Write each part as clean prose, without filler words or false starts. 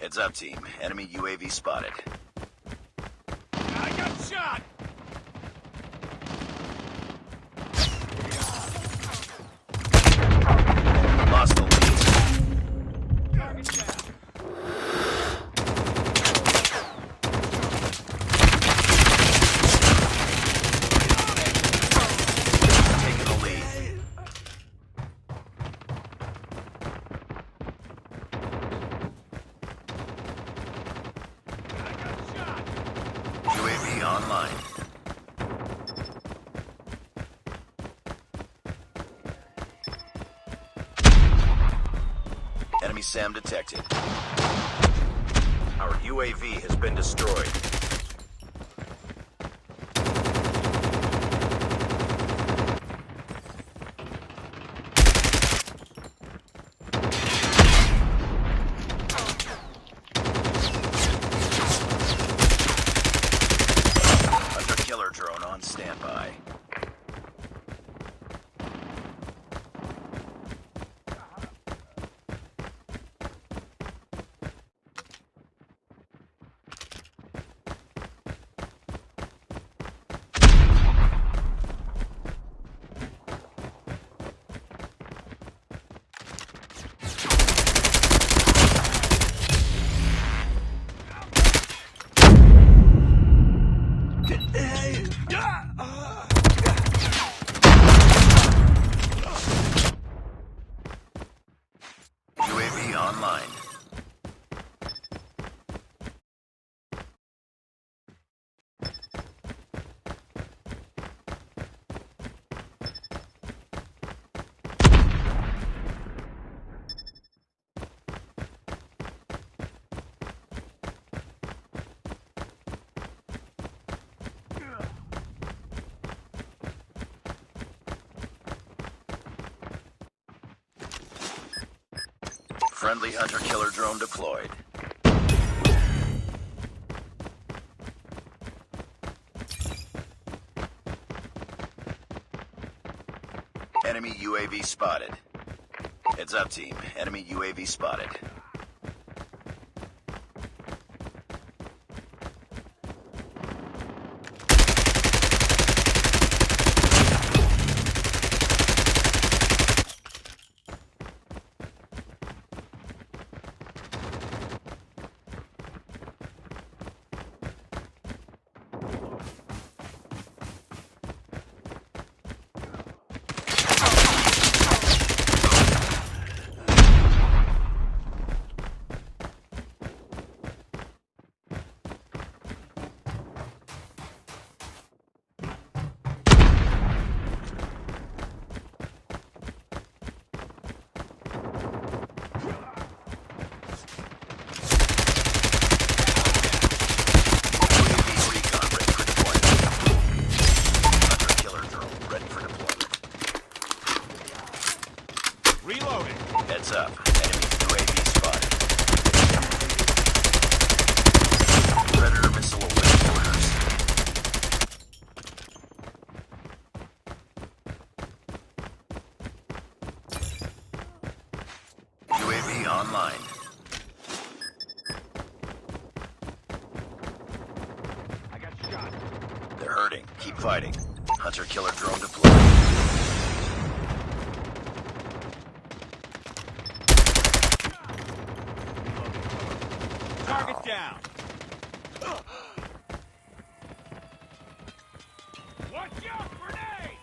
Heads up, team. Enemy UAV spotted. I got shot! Lost the lead. Target down. Taking the lead. I got shot! UAV online. Enemy SAM detected. Our UAV has been destroyed. Hunter killer drone on standby. UAV online. Friendly hunter killer drone deployed. Enemy UAV spotted. Heads up, team. Enemy UAV spotted. Reloading. Heads up. Enemy UAV spotted. Predator missile awaiting orders. UAV online. I got shot. They're hurting. Keep fighting. Hunter killer drone deployed. Target down. Watch out, grenade!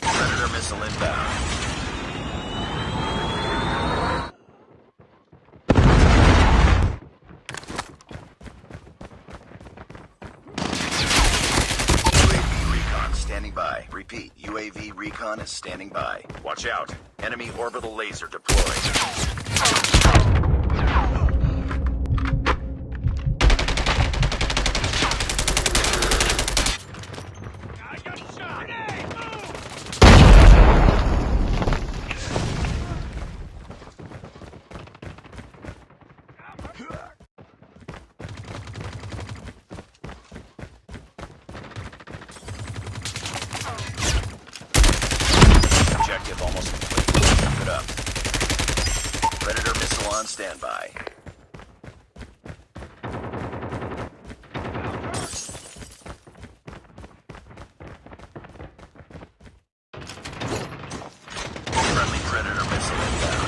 Predator missile inbound. UAV recon standing by. Repeat, UAV recon is standing by. Watch out. Enemy orbital laser deployed. I got shot! Grenade, move! on standby. Friendly Predator missile inbound.